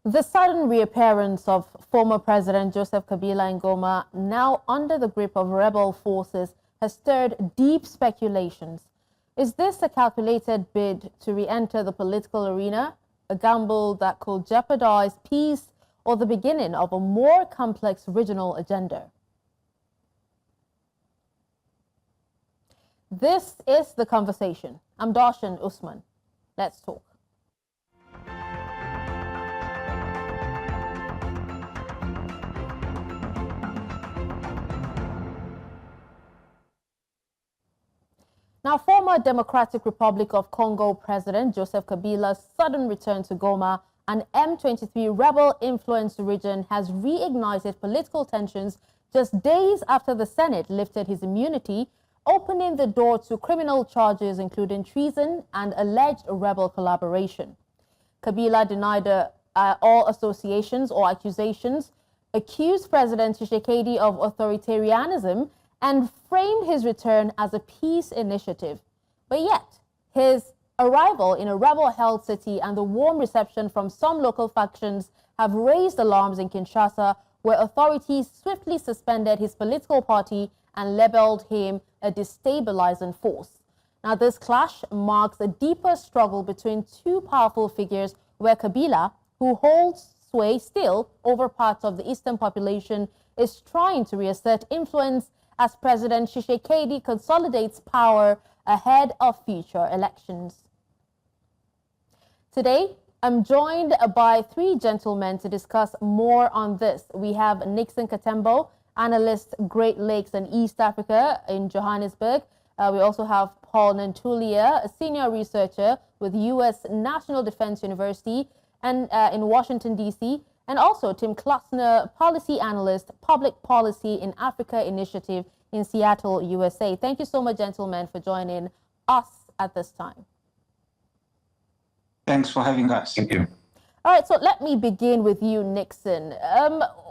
The sudden reappearance of former President Joseph Kabila in Goma, now under the grip of rebel forces, has stirred deep speculations. Is this a calculated bid to re-enter the political arena, a gamble that could jeopardize peace, or the beginning of a more complex regional agenda? This is The Conversation. I'm Darshan Usman. Let's talk. Now, former Democratic Republic of Congo President Joseph Kabila's sudden return to Goma, an M23 rebel-influenced region, has reignited political tensions just days after the Senate lifted his immunity, opening the door to criminal charges including treason and alleged rebel collaboration. Kabila denied all associations or accusations, accused President Tshisekedi of authoritarianism, and framed his return as a peace initiative. But yet, his arrival in a rebel-held city and the warm reception from some local factions have raised alarms in Kinshasa, where authorities swiftly suspended his political party and labeled him a destabilising force. Now, this clash marks a deeper struggle between two powerful figures, where Kabila, who holds sway still over parts of the eastern population, is trying to reassert influence as President Tshisekedi consolidates power ahead of future elections. Today, I'm joined by three gentlemen to discuss more on this. We have Nixon Katembo, analyst, Great Lakes and East Africa in Johannesburg. We also have Paul Nantulya, a senior researcher with U.S. National Defense University and in Washington, D.C., and also Tim Klustner, policy analyst, Public Policy in Africa Initiative in Seattle, USA. Thank you so much, gentlemen, for joining us at this time. Thanks for having us. Thank you. All right, so let me begin with you, Nixon.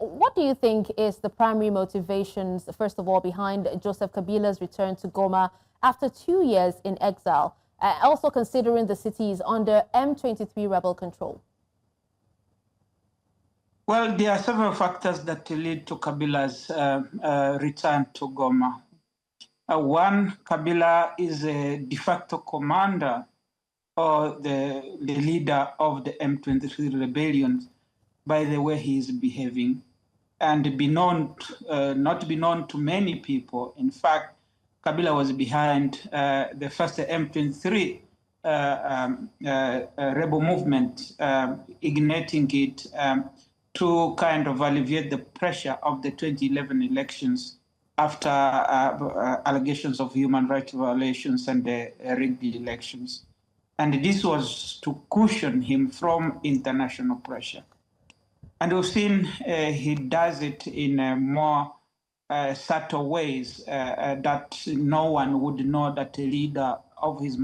What do you think is the primary motivations, first of all, behind Joseph Kabila's return to Goma after 2 years in exile, also considering the city is under M23 rebel control? Well, there are several factors that lead to Kabila's return to Goma. One, Kabila is a de facto commander or the leader of the M23 rebellion by the way he is behaving, and not be known to many people. In fact, Kabila was behind the first M23 rebel movement, igniting it to kind of alleviate the pressure of the 2011 elections after allegations of human rights violations and the rigged elections. And this was to cushion him from international pressure. And we've seen he does it in more subtle ways that no one would know that a leader of his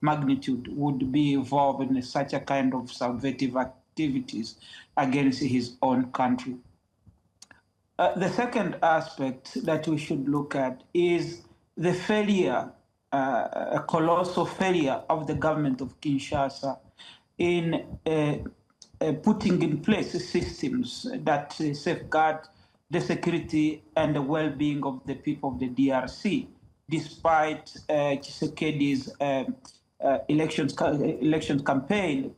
magnitude would be involved in such a kind of subversive activities against his own country. The second aspect that we should look at is the failure, a colossal failure of the government of Kinshasa in putting in place systems that safeguard the security and the well-being of the people of the DRC, despite Tshisekedi's election campaign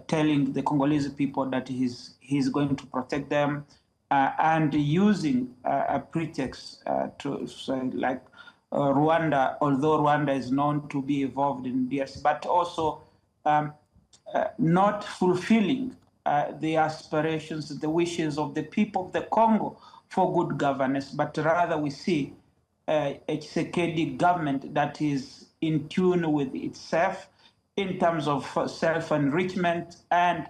telling the Congolese people that he's going to protect them, and using a pretext to say, like Rwanda, although Rwanda is known to be involved in DRC, but also not fulfilling the aspirations, the wishes of the people of the Congo for good governance, but rather we see a Tshisekedi government that is in tune with itself in terms of self-enrichment and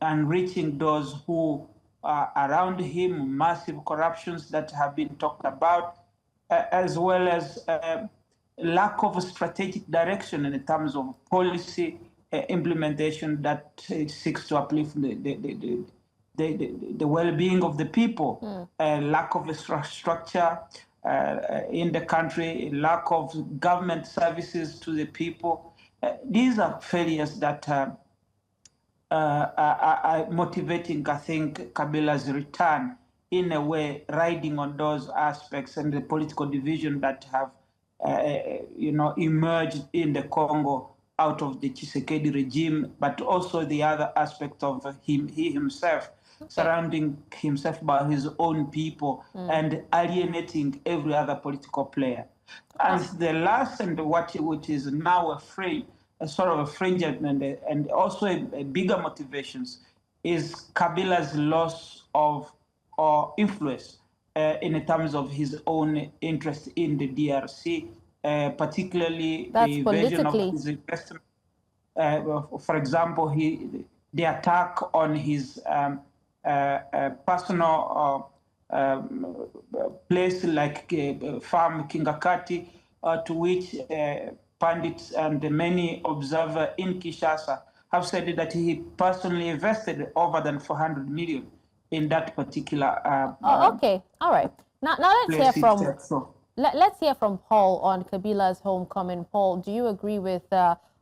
enriching those who are around him, massive corruptions that have been talked about, as well as lack of strategic direction in terms of policy implementation that seeks to uplift the well-being of the people, lack of structure in the country, lack of government services to the people. These are failures that motivating, I think, Kabila's return in a way, riding on those aspects and the political division that have, emerged in the Congo out of the Tshisekedi regime, but also the other aspect of he himself, surrounding himself by his own people and alienating every other political player. And the last, and which is now a sort of a fringe and also a bigger motivations, is Kabila's loss of influence in terms of his own interest in the DRC, particularly the version of his investment. For example, the attack on his personal place like farm Kingakati, to which pundits and many observers in Kinshasa have said that he personally invested over than 400 million in that particular. Okay, all right. Now let's hear from Paul on Kabila's homecoming. Paul, do you agree with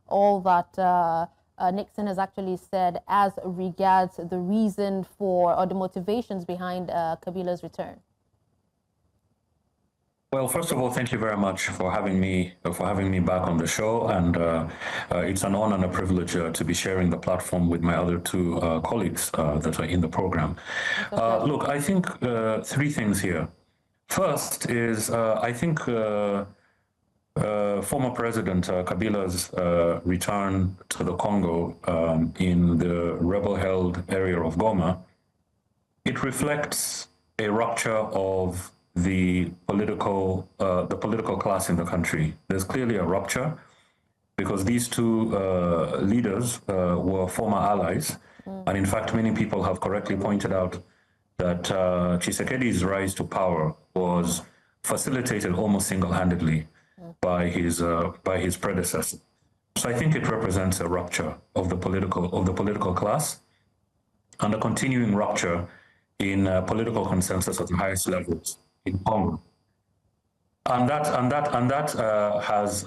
all that Nixon has actually said as regards the reason for or the motivations behind Kabila's return? Well, first of all, thank you very much for having me back on the show, and it's an honor and a privilege to be sharing the platform with my other two colleagues that are in the program. Look, I think three things here. First is I think former President Kabila's return to the Congo in the rebel-held area of Goma, it reflects a rupture of the political class in the country. There's clearly a rupture because these two leaders were former allies. And in fact, many people have correctly pointed out that Tshisekedi's rise to power was facilitated almost single-handedly by his predecessor. So I think it represents a rupture of the political class and a continuing rupture in political consensus at the highest levels in Congo, and that has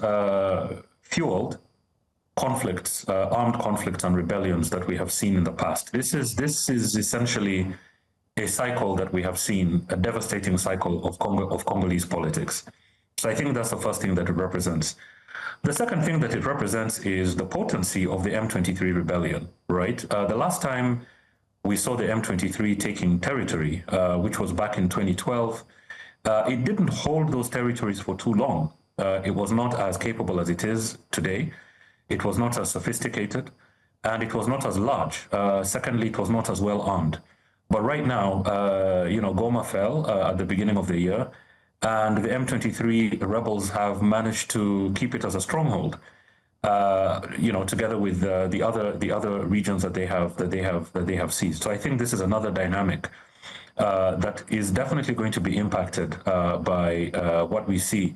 fueled conflicts, armed conflicts and rebellions that we have seen in the past. This is essentially a cycle that we have seen, a devastating cycle of Congolese politics. So I think that's the first thing that it represents. The second thing that it represents is the potency of the M23 rebellion, right? The last time we saw the M23 taking territory, which was back in 2012, it didn't hold those territories for too long. It was not as capable as it is today. It was not as sophisticated, and it was not as large. Secondly, it was not as well armed. But right now, Goma fell at the beginning of the year, and the M23 rebels have managed to keep it as a stronghold. Together with the other regions that they have seized. So I think this is another dynamic that is definitely going to be impacted by what we see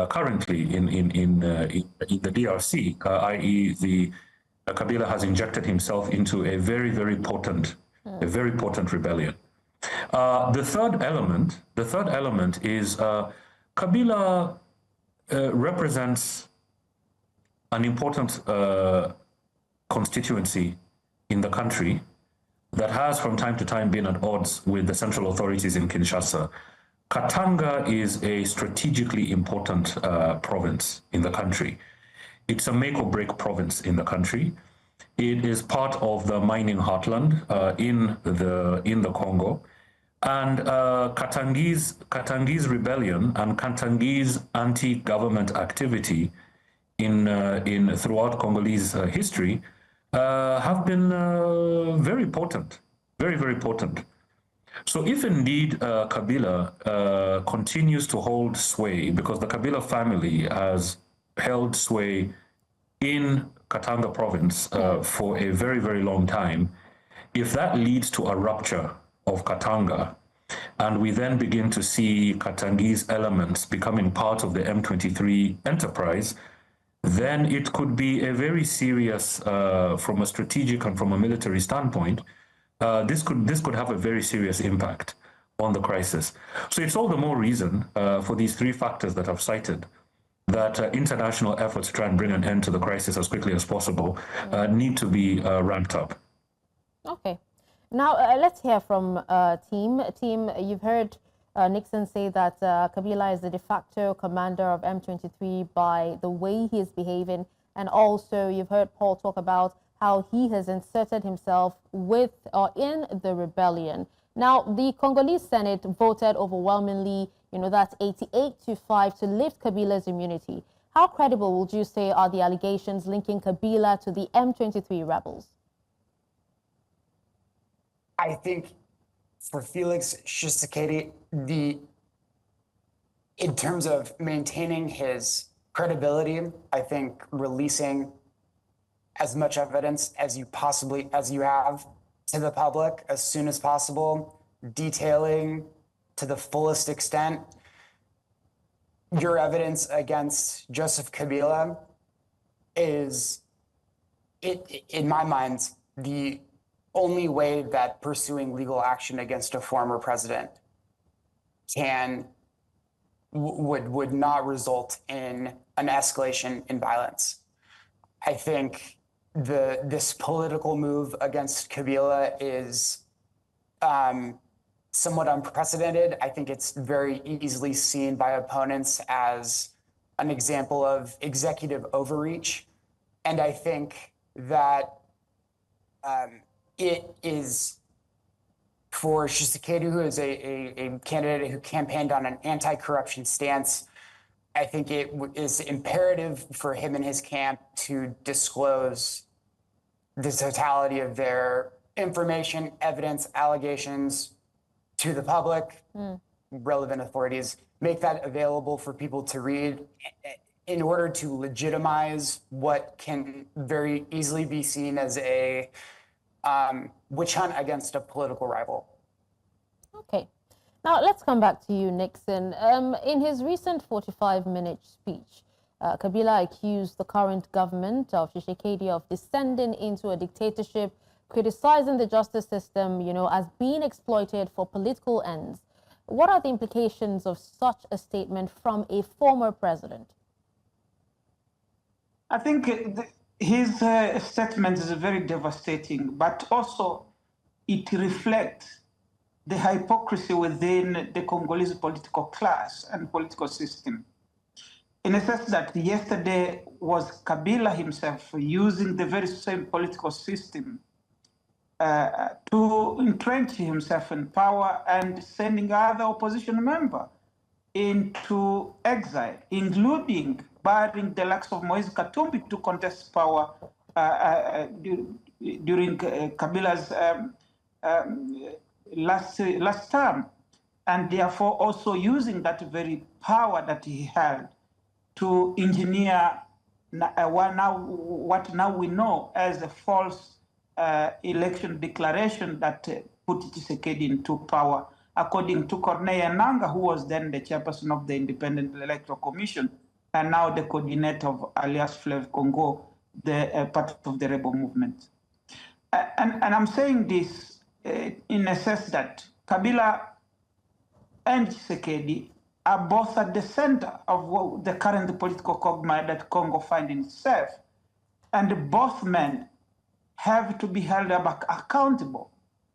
currently in the DRC, i.e., Kabila has injected himself into a very potent rebellion. The third element is Kabila represents an important constituency in the country that has from time to time been at odds with the central authorities in Kinshasa. Katanga is a strategically important province in the country. It's a make or break province in the country. It is part of the mining heartland in the Congo. And Katangi's rebellion and Katangi's anti-government activity throughout Congolese history have been very potent, very potent. So if indeed Kabila continues to hold sway, because the Kabila family has held sway in Katanga province for a very long time, if that leads to a rupture of Katanga, and we then begin to see Katangi's elements becoming part of the M23 enterprise, then it could be a very serious, from a strategic and from a military standpoint, this could have a very serious impact on the crisis. So it's all the more reason for these three factors that I've cited, that international efforts to try and bring an end to the crisis as quickly as possible need to be ramped up. Okay. Now, let's hear from Team. Team, you've heard Nixon say that Kabila is the de facto commander of M23 by the way he is behaving. And also, you've heard Paul talk about how he has inserted himself with or in the rebellion. Now, the Congolese Senate voted overwhelmingly, that's 88-5 to lift Kabila's immunity. How credible would you say are the allegations linking Kabila to the M23 rebels? I think for Felix Tshisekedi, in terms of maintaining his credibility, I think releasing as much evidence as you have to the public as soon as possible, detailing to the fullest extent your evidence against Joseph Kabila is, in my mind, the only way that pursuing legal action against a former president would not result in an escalation in violence. I think this political move against Kabila is somewhat unprecedented. I think it's very easily seen by opponents as an example of executive overreach. And I think that it is for Tshisekedi, who is a candidate who campaigned on an anti-corruption stance. I think it is imperative for him and his camp to disclose the totality of their information, evidence, allegations to the public, relevant authorities, make that available for people to read in order to legitimize what can very easily be seen as a witch hunt against a political rival. Okay. Now, let's come back to you, Nixon. In his recent 45-minute speech, Kabila accused the current government of Tshisekedi of descending into a dictatorship, criticizing the justice system, as being exploited for political ends. What are the implications of such a statement from a former president? I think his statement is very devastating, but also it reflects the hypocrisy within the Congolese political class and political system. In a sense that yesterday was Kabila himself using the very same political system to entrench himself in power and sending other opposition members into exile, including barring the likes of Moise Katumbi to contest power during Kabila's last term, and therefore also using that very power that he held to engineer what now we know as a false election declaration that put Tshisekedi into power, according to Corneille Nangaa, who was then the chairperson of the Independent Electoral Commission and now the coordinator of Alliance Fleuve Congo, the part of the rebel movement. And I'm saying this in a sense that Kabila and Tshisekedi are both at the center of the current political quagmire that Congo finds itself. And both men have to be held accountable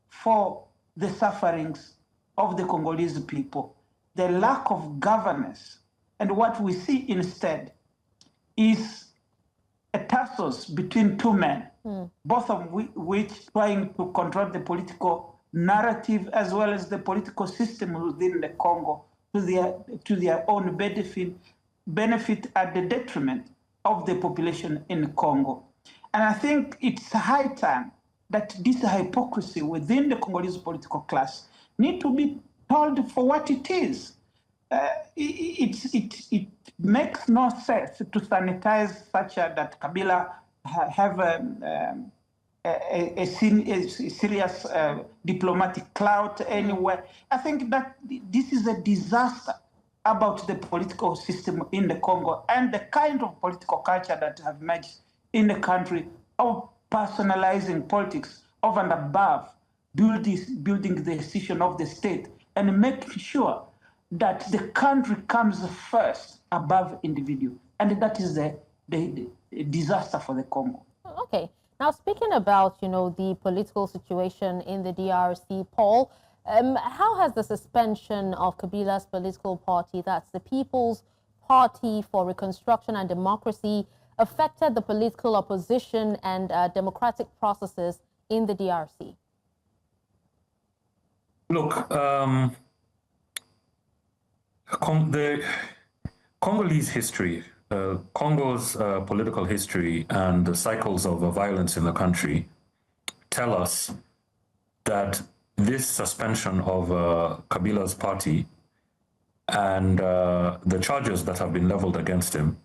for the sufferings of the Congolese people, the lack of governance. And what we see instead is a tussle between two men, both of which trying to control the political narrative as well as the political system within the Congo to their own benefit at the detriment of the population in Congo. And I think it's high time that this hypocrisy within the Congolese political class need to be told for what it is. It makes no sense to sanitize such that Kabila have a serious diplomatic clout anywhere. I think that this is a disaster about the political system in the Congo and the kind of political culture that have emerged in the country of personalizing politics over and above building the decision of the state and making sure that the country comes first above individual. And that is the disaster for the Congo. Okay. Now, speaking about, the political situation in the DRC, Paul, how has the suspension of Kabila's political party, that's the People's Party for Reconstruction and Democracy, affected the political opposition and democratic processes in the DRC? Look, the Congolese history, Congo's political history and the cycles of violence in the country tell us that this suspension of Kabila's party and the charges that have been leveled against him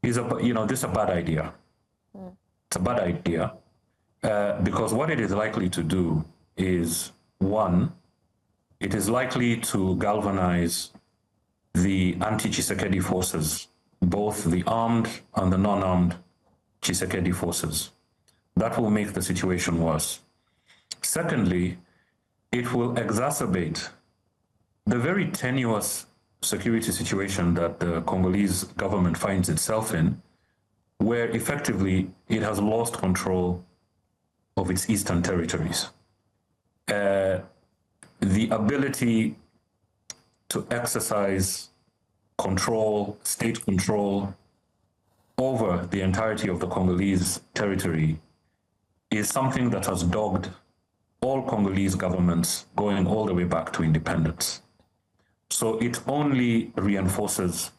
is this is a bad idea. It's a bad idea because what it is likely to do is, one, it is likely to galvanize the anti-Tshisekedi forces, both the armed and the non-armed Tshisekedi forces. That will make the situation worse. Secondly, it will exacerbate the very tenuous security situation that the Congolese government finds itself in, where effectively it has lost control of its eastern territories. The ability to exercise control, state control over the entirety of the Congolese territory is something that has dogged all Congolese governments going all the way back to independence. So it only reinforces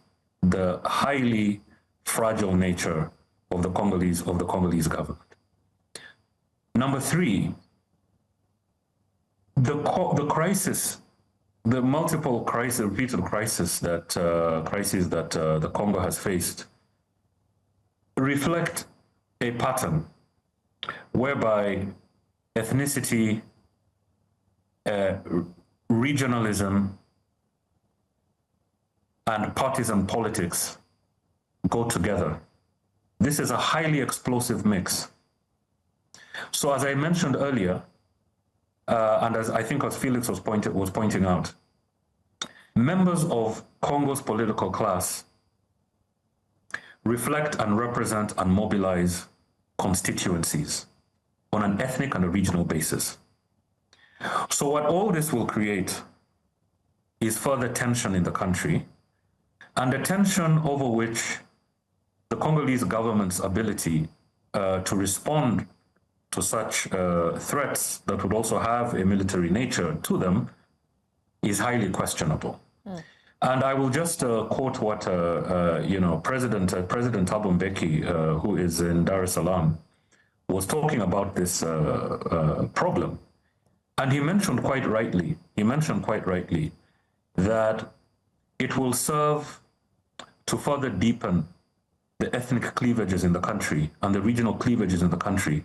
the highly fragile nature of the Congolese government. Number three, the crisis, the multiple crises, repeated crises that the Congo has faced reflect a pattern whereby ethnicity, regionalism, and partisan politics go together. This is a highly explosive mix. So as I mentioned earlier, and as I think as Felix was pointing out, members of Congo's political class reflect and represent and mobilize constituencies on an ethnic and a regional basis. So what all this will create is further tension in the country, and a tension over which the Congolese government's ability to respond to such threats that would also have a military nature to them is highly questionable. And I will just quote what President Thabo Mbeki, who is in Dar es Salaam, was talking about this problem. And he mentioned quite rightly that it will serve to further deepen the ethnic cleavages in the country and the regional cleavages in the country.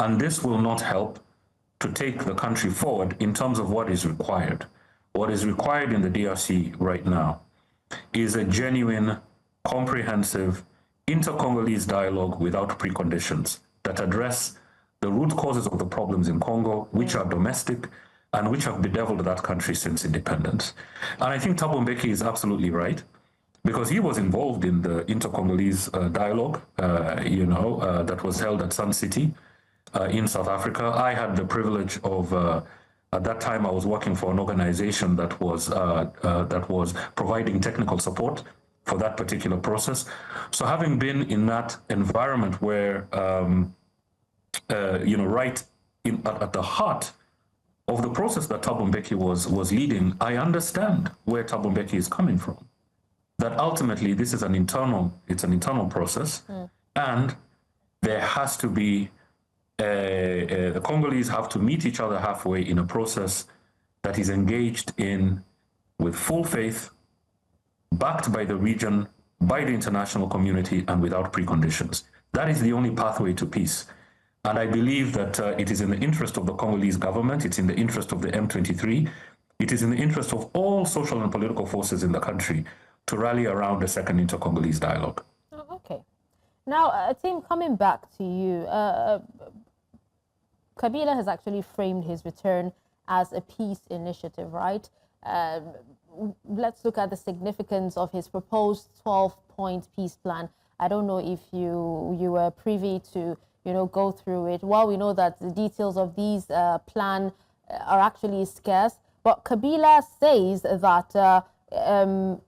And this will not help to take the country forward in terms of what is required. What is required in the DRC right now is a genuine, comprehensive, inter-Congolese dialogue without preconditions that address the root causes of the problems in Congo, which are domestic and which have bedeviled that country since independence. And I think Thabo Mbeki is absolutely right, because he was involved in the inter-Congolese dialogue, that was held at Sun City in South Africa. I had the privilege of, at that time, I was working for an organization that was providing technical support for that particular process. So having been in that environment where, right at the heart of the process that Thabo Mbeki was leading, I understand where Thabo Mbeki is coming from. That ultimately this is an internal process, and there has to be the Congolese have to meet each other halfway in a process that is engaged in with full faith, backed by the region, by the international community, and without preconditions. That is the only pathway to peace. And I believe that it is in the interest of the Congolese government, it's in the interest of the M23, it is in the interest of all social and political forces in the country to rally around a second inter-Congolese dialogue. Oh, okay. Now, Tim, coming back to you, Kabila has actually framed his return as a peace initiative, right? Let's look at the significance of his proposed 12-point peace plan. I don't know if you were privy to go through it. While we know that the details of these plan are actually scarce, but Kabila says that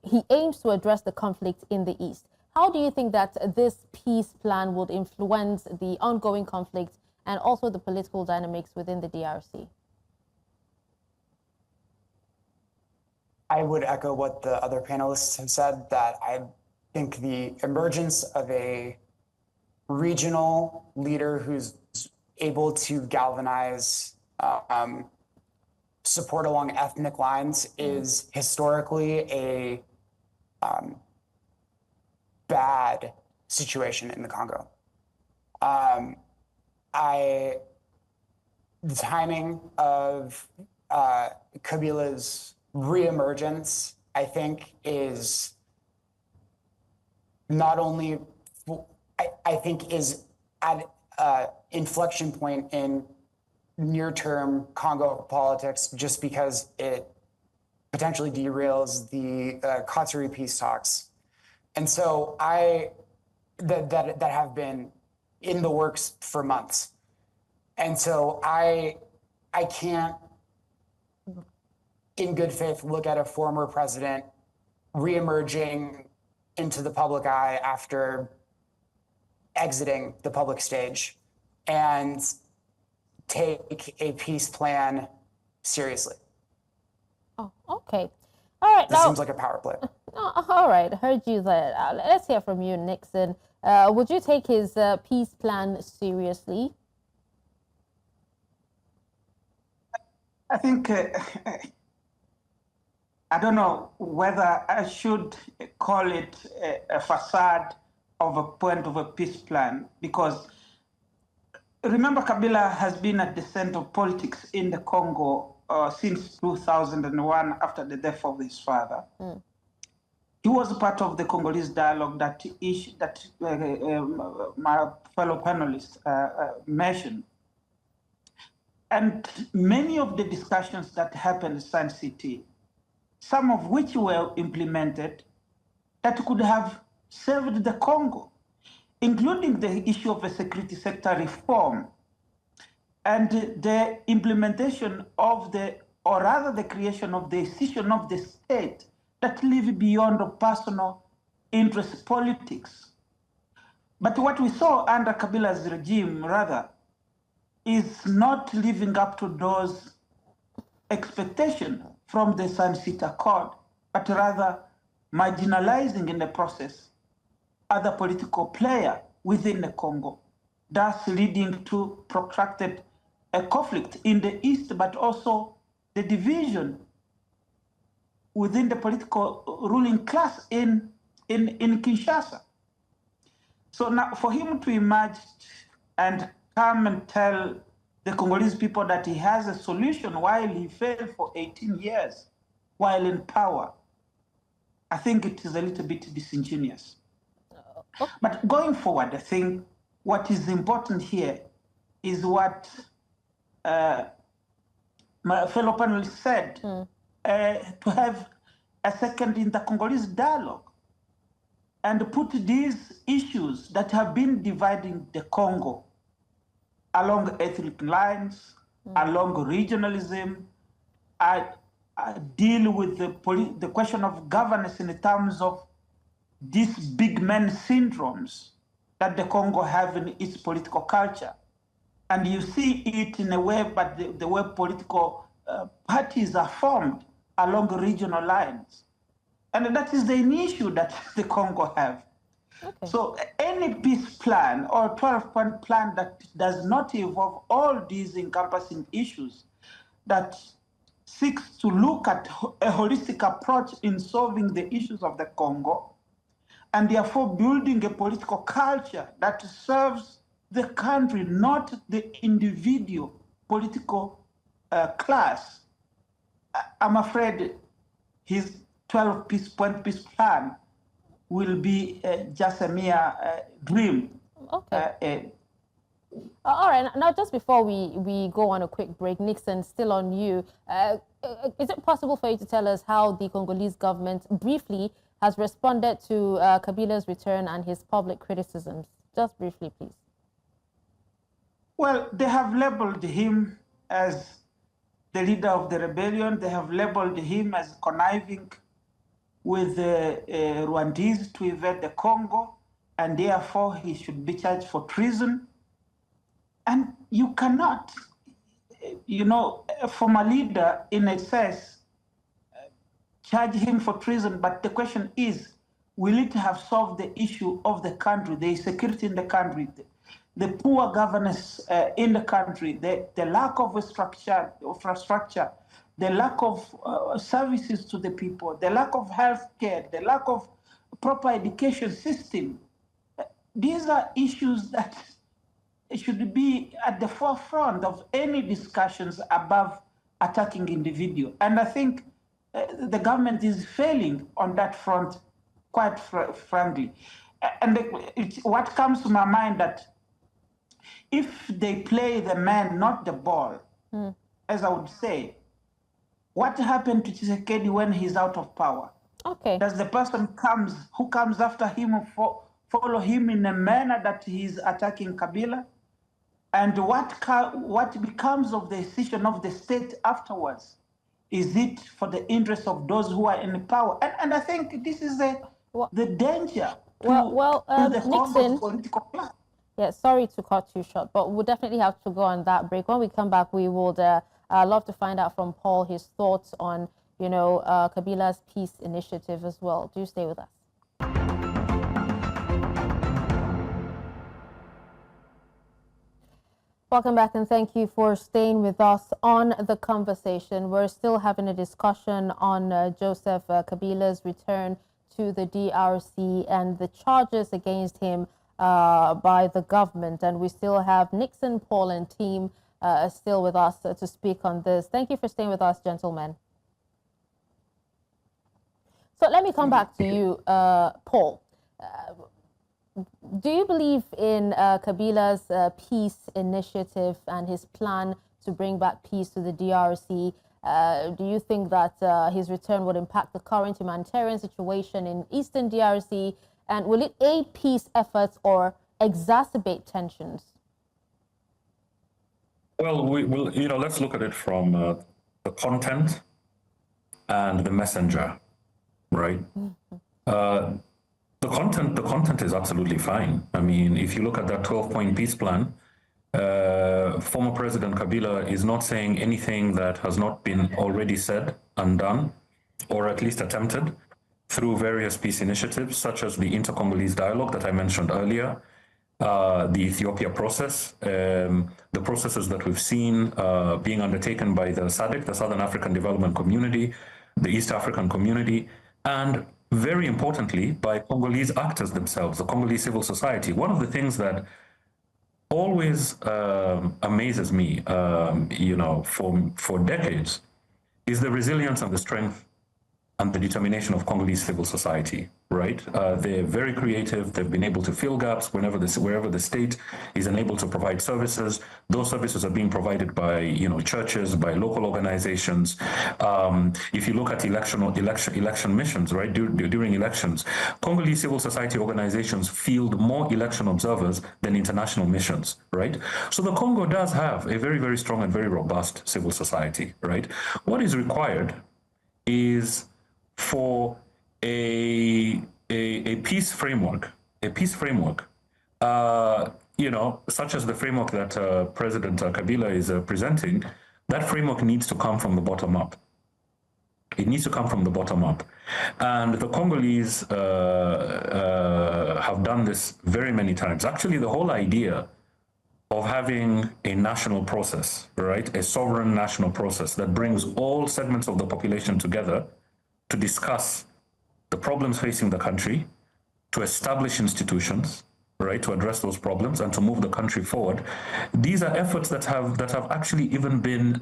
he aims to address the conflict in the east. How do you think that this peace plan would influence the ongoing conflict and also the political dynamics within the DRC? I would echo what the other panelists have said, that I think the emergence of a regional leader who's able to galvanize support along ethnic lines is historically a bad situation in the Congo. The timing of Kabila's reemergence, I think, is not only, I think, is at an inflection point in near-term Congo politics, just because it potentially derails the Katsuri peace talks. And so that have been in the works for months. And so I can't, in good faith, look at a former president reemerging into the public eye after exiting the public stage and take a peace plan seriously. Oh, okay. All right. This seems like a power play. All right. Heard you there. Let's hear from you, Nixon. Would you take his peace plan seriously? I think, I don't know whether I should call it a facade of a point of a peace plan, because remember, Kabila has been at the center of politics in the Congo since 2001, after the death of his father. He was part of the Congolese dialogue that my fellow panelists mentioned. And many of the discussions that happened in Sun City, some of which were implemented, that could have served the Congo, including the issue of a security sector reform and the implementation of or rather the creation of the decision of the state that live beyond the personal interest politics. But what we saw under Kabila's regime, rather, is not living up to those expectations from the Sun City Accord, but rather marginalizing in the process other political players within the Congo, thus leading to protracted conflict in the East, but also the division within the political ruling class in Kinshasa. So now for him to emerge and come and tell the Congolese people that he has a solution while he failed for 18 years while in power, I think it is a little bit disingenuous. But going forward, I think what is important here is what my fellow panelists said, to have a second inter-Congolese dialogue and put these issues that have been dividing the Congo along ethnic lines, along regionalism, deal with the question of governance in terms of these big man syndromes that the Congo have in its political culture. And you see it in a way, but the way political parties are formed along regional lines. And that is the issue that the Congo have. Okay. So any peace plan or 12-point plan that does not involve all these encompassing issues, that seeks to look at a holistic approach in solving the issues of the Congo, and therefore building a political culture that serves the country, not the individual political class, I'm afraid his 12-point peace plan will be just a mere dream. Okay. All right. Now, just before we go on a quick break, Nixon, still on you. Is it possible for you to tell us how the Congolese government briefly has responded to Kabila's return and his public criticisms? Just briefly, please. Well, they have labeled him as the leader of the rebellion. They have labeled him as conniving with the Rwandese to invade the Congo, and therefore he should be charged for treason. And you cannot, from a leader in excess, charge him for treason. But the question is, will it have solved the issue of the country, the insecurity in the country, the poor governance in the country, the lack of infrastructure, the lack of services to the people, the lack of health care, the lack of proper education system? These are issues that should be at the forefront of any discussions above attacking individual. And I think the government is failing on that front, quite frankly. And what comes to my mind that if they play the man, not the ball, as I would say, what happened to Tshisekedi when he's out of power? Okay. Does the person who comes after him follow him in a manner that he's attacking Kabila? And what becomes of the decision of the state afterwards? Is it for the interest of those who are in power? And I think this is the danger to the Nixon, political class. Yeah, sorry to cut you short, but we'll definitely have to go on that break. When we come back, we would love to find out from Paul his thoughts on, Kabila's peace initiative as well. Do stay with us. Welcome back, and thank you for staying with us on the conversation. We're still having a discussion on Joseph Kabila's return to the DRC and the charges against him by the government. And we still have Nixon, Paul, and team still with us to speak on this. Thank you for staying with us, gentlemen. So let me come back to you, Paul. Do you believe in Kabila's peace initiative and his plan to bring back peace to the DRC? Do you think that his return would impact the current humanitarian situation in Eastern DRC? And will it aid peace efforts or exacerbate tensions? Well, let's look at it from the content and the messenger, right? The content is absolutely fine. I mean, if you look at that 12-point peace plan, former President Kabila is not saying anything that has not been already said and done, or at least attempted, through various peace initiatives, such as the inter-Congolese dialogue that I mentioned earlier, the Ethiopia process, the processes that we've seen being undertaken by the SADC, the Southern African Development Community, the East African Community, and very importantly, by Congolese actors themselves, the Congolese civil society. One of the things that always amazes me, for decades, is the resilience and the strength and the determination of Congolese civil society, right? They're very creative. They've been able to fill gaps wherever the state is unable to provide services. Those services are being provided by, churches, by local organizations. If you look at election missions, right, during elections, Congolese civil society organizations field more election observers than international missions, right? So the Congo does have a very, very strong and very robust civil society, right? What is required is for a peace framework, such as the framework that President Kabila is presenting. That framework needs to come from the bottom up. It needs to come from the bottom up. And the Congolese have done this very many times. Actually, the whole idea of having a national process, right, a sovereign national process that brings all segments of the population together to discuss the problems facing the country, to establish institutions, right, to address those problems and to move the country forward. These are efforts that have actually even been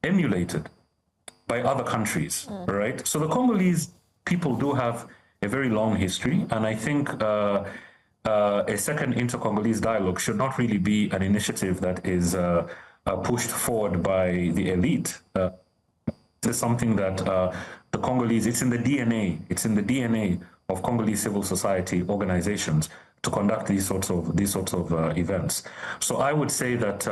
emulated by other countries, right? So the Congolese people do have a very long history, and I think a second inter-Congolese dialogue should not really be an initiative that is pushed forward by the elite. This is something that the Congolese, it's in the DNA of Congolese civil society organizations to conduct these sorts of events. So I would say that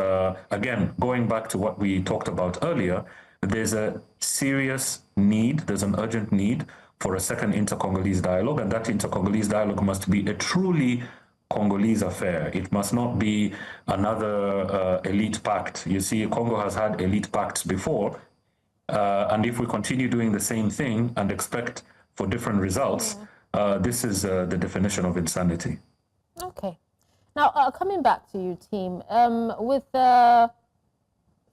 again, going back to what we talked about earlier, there's a serious need, there's an urgent need for a second inter-Congolese dialogue, and that inter-Congolese dialogue must be a truly Congolese affair. It must not be another elite pact. You see, Congo has had elite pacts before, and if we continue doing the same thing and expect for different results, this is the definition of insanity. Okay. Now, coming back to you, Tim, with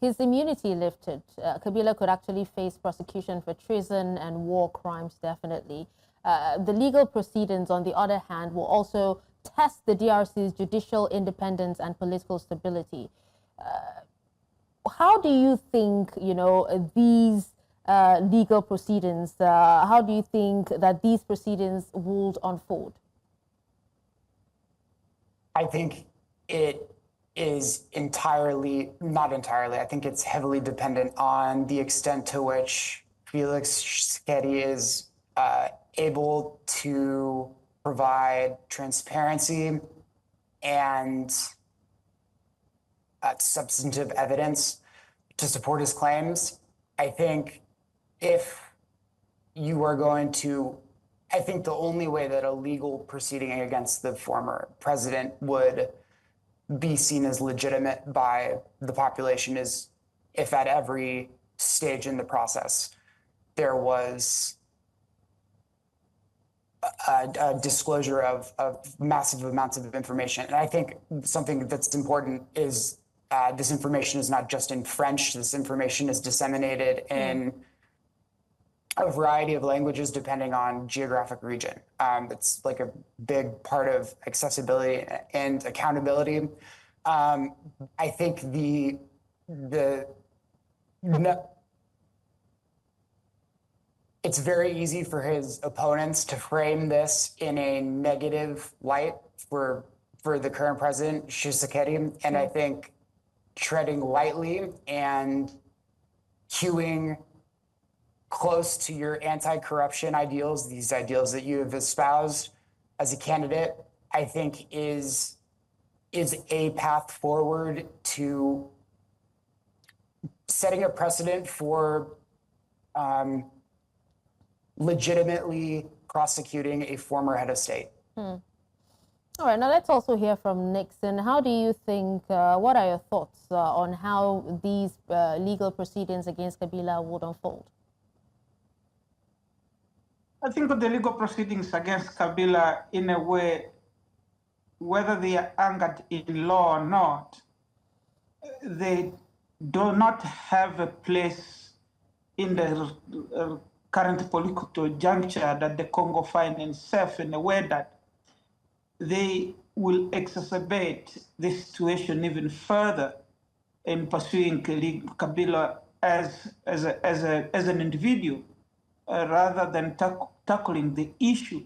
his immunity lifted, Kabila could actually face prosecution for treason and war crimes, definitely. The legal proceedings, on the other hand, will also test the DRC's judicial independence and political stability. How do you think, these legal proceedings, how do you think that these proceedings would unfold? I think it is not entirely, I think it's heavily dependent on the extent to which Felix Tshisekedi is able to provide transparency and substantive evidence to support his claims. I think if you are going to, I think the only way that a legal proceeding against the former president would be seen as legitimate by the population is if at every stage in the process there was a disclosure of massive amounts of information. And I think something that's important is this information is not just in French. This information is disseminated in a variety of languages depending on geographic region. It's like a big part of accessibility and accountability. I think it's very easy for his opponents to frame this in a negative light for the current president, Tshisekedi. And I think treading lightly and hewing close to your anti-corruption ideals, these ideals that you have espoused as a candidate, I think is a path forward to setting a precedent for legitimately prosecuting a former head of state. All right, now let's also hear from Nixon. How do you think, what are your thoughts on how these legal proceedings against Kabila would unfold? I think the legal proceedings against Kabila, in a way, whether they are anchored in law or not, they do not have a place in the current political juncture that the Congo finds itself, in a way that they will exacerbate the situation even further in pursuing Kabila as an individual, rather than tackling the issue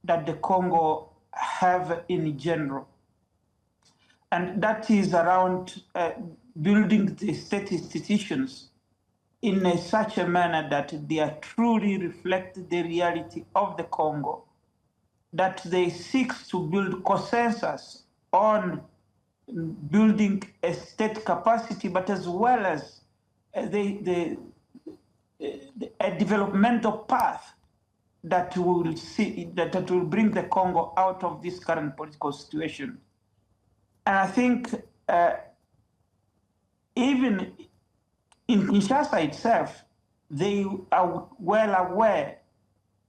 that the Congo have in general. And that is around building the state institutions in such a manner that they are truly reflect the reality of the Congo, that they seek to build consensus on building a state capacity, but as well as a developmental path that will bring the Congo out of this current political situation. And I think even in Kinshasa itself, they are well aware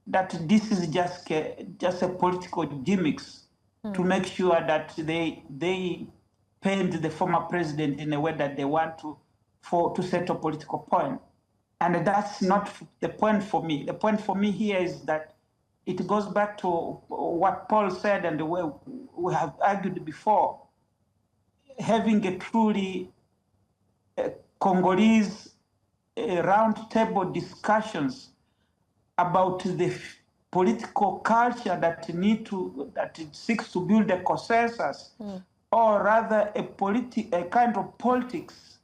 that this is just a political gimmicks to make sure that they paint the former president in a way that they want to set a political point. And that's not the point for me. The point for me here is that it goes back to what Paul said and the way we have argued before. Having a truly Congolese roundtable discussions about the political culture that it seeks to build a consensus, or rather a kind of politics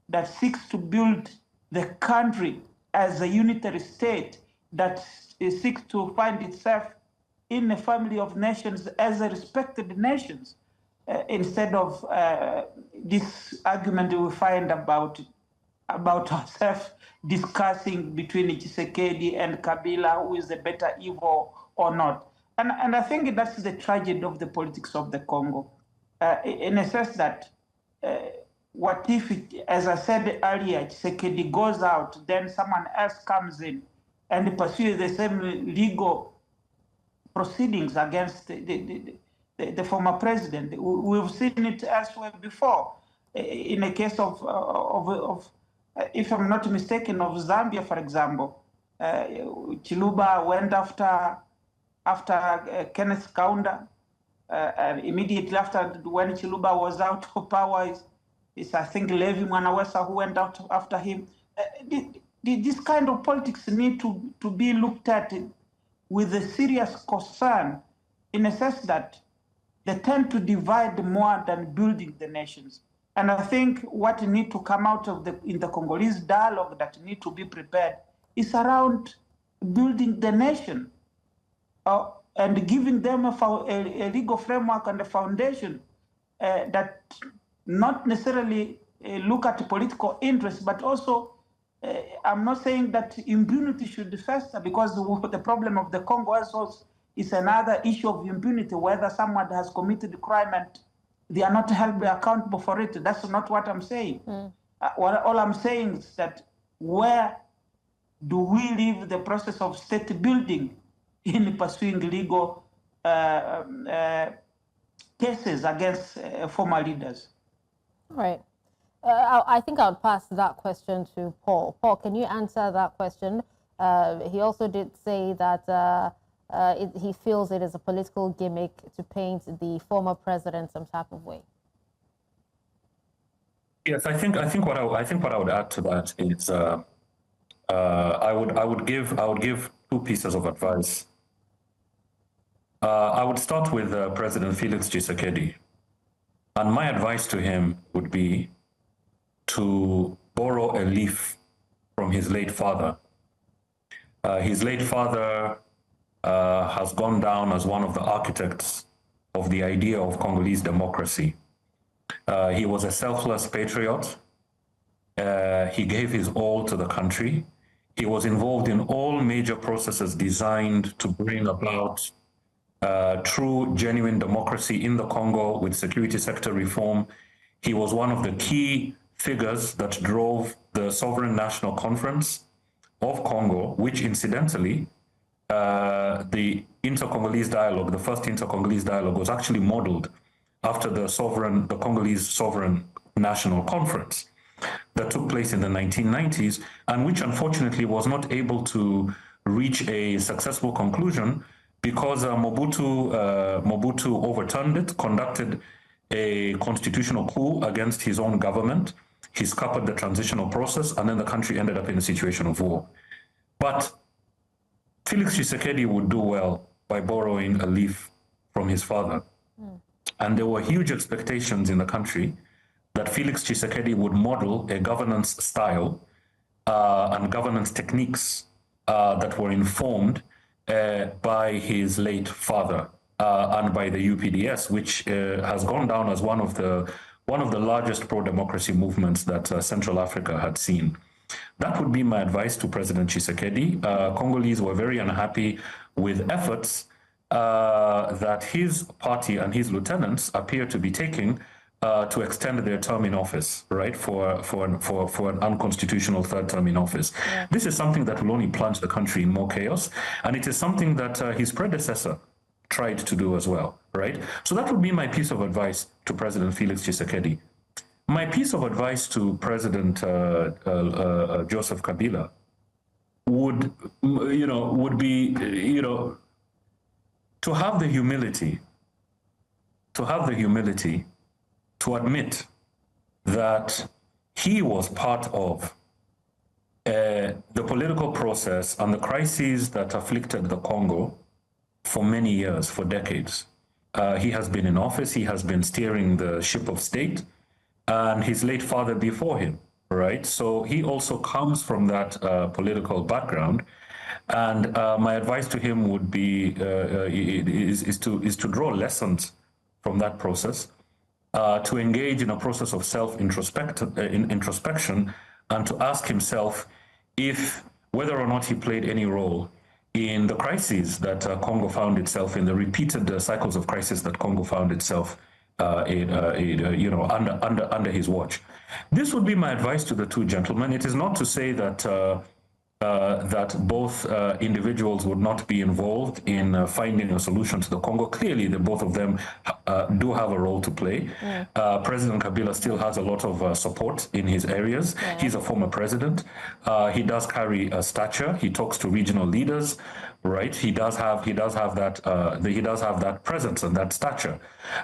that seeks to build the country as a unitary state that seeks to find itself in a family of nations as a respected nations, instead of this argument we find about ourselves discussing between Tshisekedi and Kabila who is the better evil or not. And I think that's the tragedy of the politics of the Congo, in a sense that what if, as I said earlier, Tshisekedi goes out, then someone else comes in and pursues the same legal proceedings against the former president. We've seen it elsewhere before. In a case of if I'm not mistaken, of Zambia, for example, Chiluba went after Kenneth Kaunda, immediately after when Chiluba was out of power. It's I think Levi Mwanawesa who went out after him. This kind of politics need to be looked at with a serious concern, in a sense that they tend to divide more than building the nations. And I think what need to come out of in the Congolese dialogue that need to be prepared is around building the nation and giving them a legal framework and a foundation that not necessarily look at political interests, but also I'm not saying that impunity should fester, because the problem of the Congo also is another issue of impunity, whether someone has committed a crime and they are not held accountable for it. That's not what I'm saying. All I'm saying is that where do we leave the process of state building in pursuing legal cases against former leaders? All right. I think I'll pass that question to Paul. Paul, can you answer that question? He also did say that he feels it is a political gimmick to paint the former president some type of way. Yes, I think what I would add to that is I would give two pieces of advice. I would start with President Felix Tshisekedi, and my advice to him would be to borrow a leaf from his late father. His late father has gone down as one of the architects of the idea of Congolese democracy. He was a selfless patriot. He gave his all to the country. He was involved in all major processes designed to bring about true, genuine democracy in the Congo with security sector reform. He was one of the key figures that drove the Sovereign National Conference of Congo, which incidentally, the inter-Congolese dialogue, the first inter-Congolese dialogue, was actually modeled after the Congolese Sovereign National Conference that took place in the 1990s, and which unfortunately was not able to reach a successful conclusion because Mobutu overturned it, conducted a constitutional coup against his own government. He scuppered the transitional process, and then the country ended up in a situation of war. But Felix Tshisekedi would do well by borrowing a leaf from his father. And there were huge expectations in the country that Felix Tshisekedi would model a governance style and governance techniques that were informed by his late father and by the UPDS, which has gone down as one of the largest pro-democracy movements that Central Africa had seen. That would be my advice to President Tshisekedi. Congolese were very unhappy with efforts that his party and his lieutenants appear to be taking to extend their term in office, right, for an unconstitutional third term in office. Yeah. This is something that will only plunge the country in more chaos, and it is something that his predecessor tried to do as well, right? So that would be my piece of advice to President Felix Tshisekedi. My piece of advice to President Joseph Kabila would be, to have the humility to admit that he was part of the political process and the crises that afflicted the Congo for many years, for decades. He has been in office, he has been steering the ship of state, and his late father before him, right? So he also comes from that political background. And my advice to him would be is to draw lessons from that process, to engage in a process of introspection, and to ask himself if whether or not he played any role in the crises that Congo found itself in, the repeated cycles of crisis that Congo found itself under his watch. This would be my advice to the two gentlemen. It is not to say that that both individuals would not be involved in finding a solution to the Congo. Clearly, the both of them do have a role to play. President Kabila still has a lot of support in his areas. He's a former president. He does carry a stature. He talks to regional leaders, right? He does have that presence and that stature.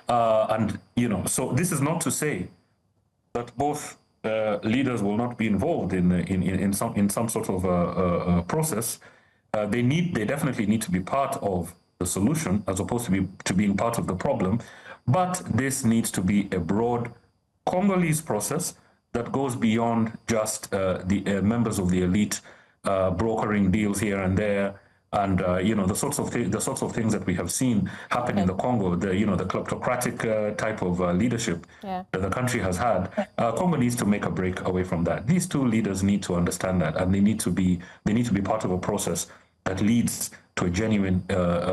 And so this is not to say that both leaders will not be involved in some sort of process. They definitely need to be part of the solution as opposed to being part of the problem. But this needs to be a broad Congolese process that goes beyond just the members of the elite brokering deals here and there. And the sorts of things that we have seen happen in the Congo, the kleptocratic type of leadership that the country has had. Congo needs to make a break away from that. These two leaders need to understand that, and they need to be part of a process that leads to a genuine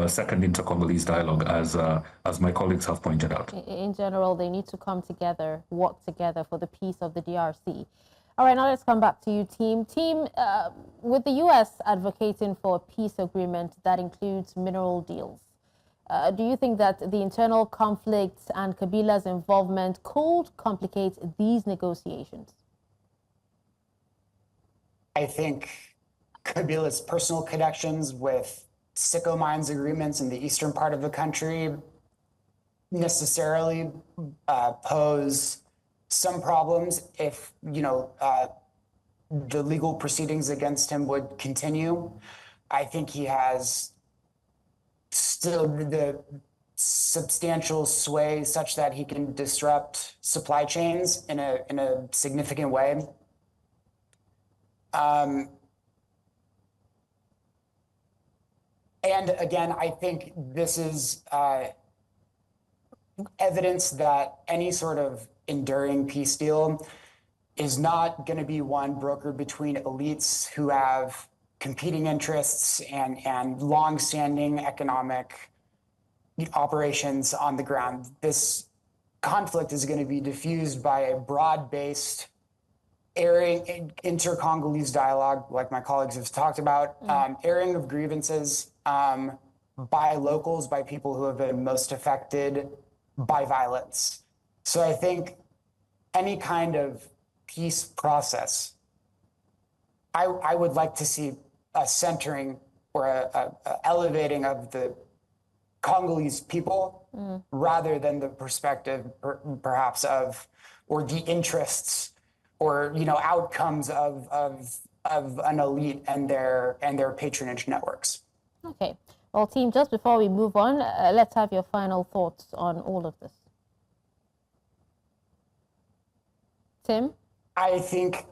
second inter-Congolese dialogue, as my colleagues have pointed out. In general, they need to come together, work together for the peace of the DRC. All right, now let's come back to you, Team. With the U.S. advocating for a peace agreement that includes mineral deals, do you think that the internal conflicts and Kabila's involvement could complicate these negotiations? I think Kabila's personal connections with sicko mines agreements in the eastern part of the country necessarily pose some problems if the legal proceedings against him would continue. I think he has still the substantial sway such that he can disrupt supply chains in a significant way. And again, I think this is evidence that any sort of enduring peace deal is not going to be one brokered between elites who have competing interests and long-standing economic operations on the ground. This conflict is going to be diffused by a broad-based inter-Congolese dialogue, like my colleagues have talked about, airing of grievances by locals, by people who have been most affected by violence. So I think any kind of peace process, I would like to see a centering or a elevating of the Congolese people rather than the perspective perhaps of, or the interests or outcomes of an elite and their patronage networks. Okay. Well, team, just before we move on, let's have your final thoughts on all of this. Tim? I think,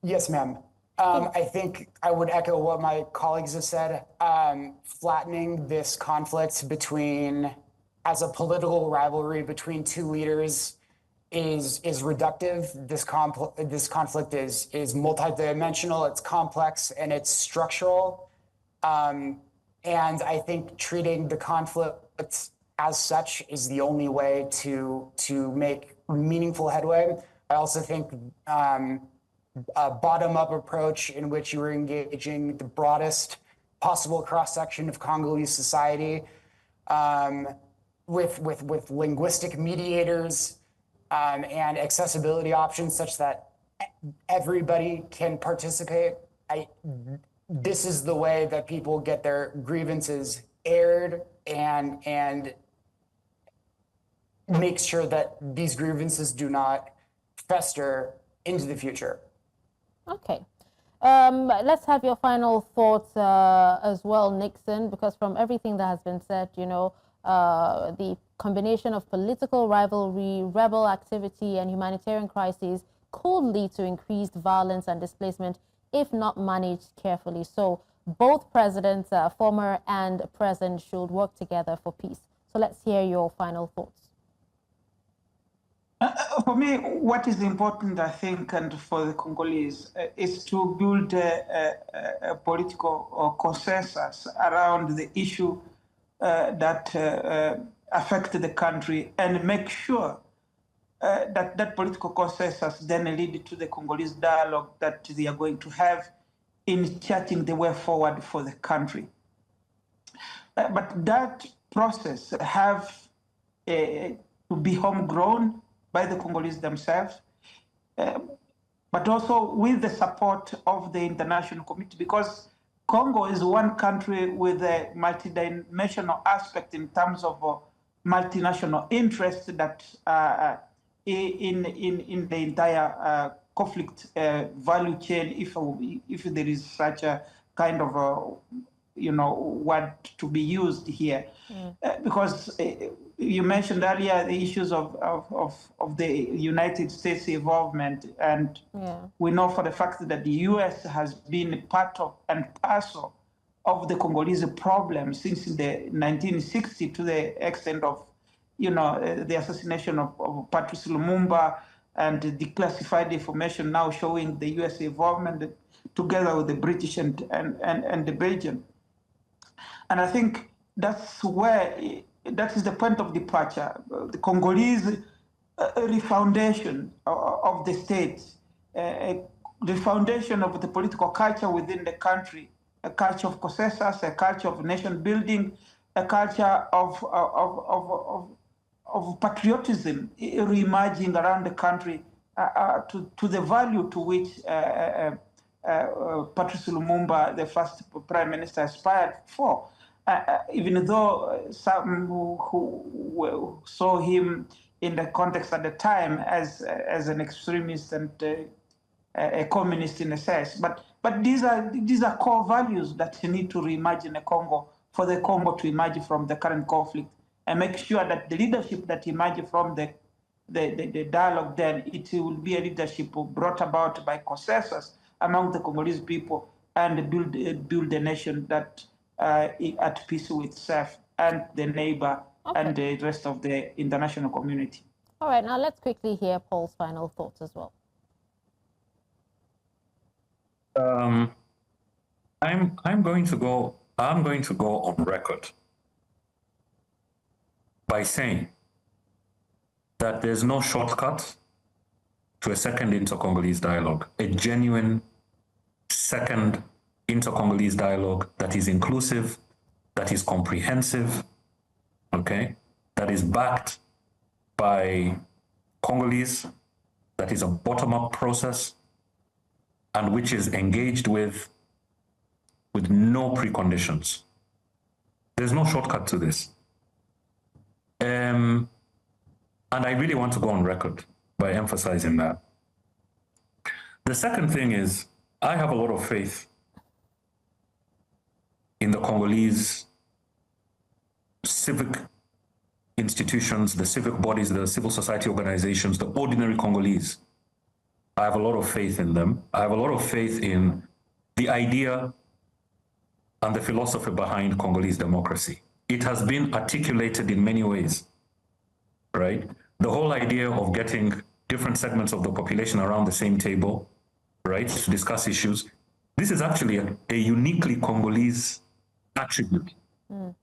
yes, ma'am. I think I would echo what my colleagues have said. Flattening this conflict as a political rivalry between two leaders is reductive. This conflict is multidimensional, it's complex, and it's structural. And I think treating the conflict as such is the only way to make meaningful headway. I also think a bottom-up approach in which you are engaging the broadest possible cross-section of Congolese society with linguistic mediators and accessibility options such that everybody can participate. This is the way that people get their grievances aired and make sure that these grievances do not fester into the future. Okay. Let's have your final thoughts as well, Nixon, because from everything that has been said, the combination of political rivalry, rebel activity, and humanitarian crises could lead to increased violence and displacement if not managed carefully. So both presidents, former and present, should work together for peace. So let's hear your final thoughts. For me, what is important, I think, and for the Congolese, is to build a political consensus around the issue that affect the country, and make sure that political consensus then lead to the Congolese dialogue that they are going to have in charting the way forward for the country. But that process have to be homegrown by the Congolese themselves, but also with the support of the international community, because Congo is one country with a multidimensional aspect in terms of multinational interests that in the entire conflict value chain, if there is such a kind of word to be used here, because you mentioned earlier the issues of the United States involvement, and we know for the fact that the U.S. has been part of and parcel of the Congolese problem since the 1960s, to the extent of the assassination of Patrice Lumumba and the declassified information now showing the U.S. involvement together with the British and the Belgian. And I think that's where, that is the point of departure. The Congolese refoundation of the state, the foundation of the political culture within the country, a culture of consensus, a culture of nation building, a culture of patriotism re-emerging around the country to the value to which Patrice Lumumba, the first prime minister, aspired for. Even though some who saw him in the context at the time as an extremist and a communist in a sense, but these are core values that need to reimagine the Congo, for the Congo to emerge from the current conflict and make sure that the leadership that emerges from the dialogue, then it will be a leadership brought about by consensus among the Congolese people, and build a nation that at peace with itself and the neighbor and the rest of the international community. All right, now let's quickly hear Paul's final thoughts as well. I'm going to go on record by saying that there's no shortcut to a second inter-Congolese dialogue, a genuine second inter-Congolese dialogue that is inclusive, that is comprehensive, okay, that is backed by Congolese, that is a bottom-up process, and which is engaged with no preconditions. There's no shortcut to this. And I really want to go on record by emphasizing that. The second thing is, I have a lot of faith in the Congolese civic institutions, the civic bodies, the civil society organizations, the ordinary Congolese. I have a lot of faith in them. I have a lot of faith in the idea and the philosophy behind Congolese democracy. It has been articulated in many ways, right? The whole idea of getting different segments of the population around the same table, right, to discuss issues. This is actually a uniquely Congolese attribute.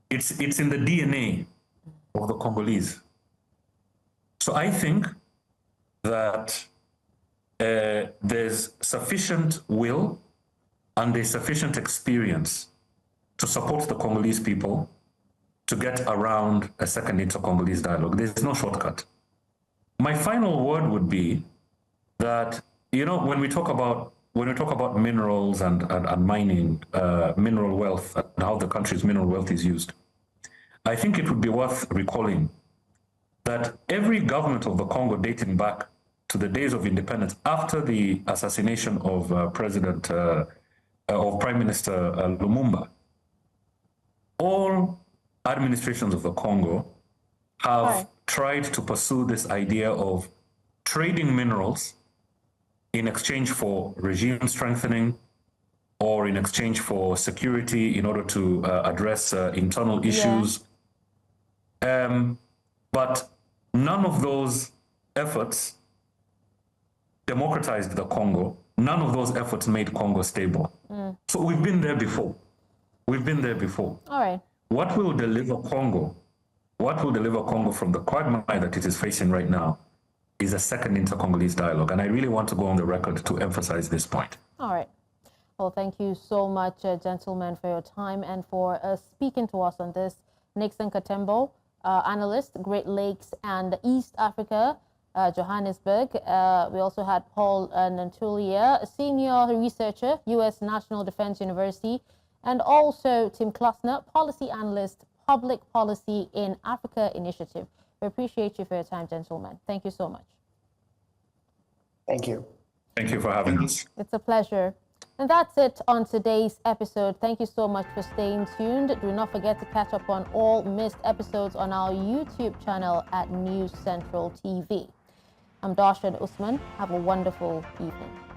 It's in the DNA of the Congolese. So I think that there's sufficient will and there's sufficient experience to support the Congolese people to get around a second inter-Congolese dialogue. There's no shortcut. My final word would be that, when we talk about minerals and mining, mineral wealth, and how the country's mineral wealth is used, I think it would be worth recalling that every government of the Congo dating back to the days of independence, after the assassination of Prime Minister Lumumba, all administrations of the Congo have tried to pursue this idea of trading minerals in exchange for regime strengthening, or in exchange for security in order to address internal issues. But none of those efforts democratized the Congo. None of those efforts made Congo stable. So we've been there before. We've been there before. All right. What will deliver Congo? What will deliver Congo from the quagmire that it is facing right now is a second inter-Congolese dialogue. And I really want to go on the record to emphasize this point. All right. Well, thank you so much, gentlemen, for your time and for speaking to us on this. Nixon Katembo, analyst, Great Lakes and East Africa, Johannesburg. We also had Paul Nantulya, a senior researcher, U.S. National Defense University, and also Tim Klustner, policy analyst, Public Policy in Africa Initiative. We appreciate you for your time, gentlemen. Thank you so much. Thank you. Thank you for having us. It's a pleasure. And that's it on today's episode. Thank you so much for staying tuned. Do not forget to catch up on all missed episodes on our YouTube channel at News Central TV. I'm Darshan Usman. Have a wonderful evening.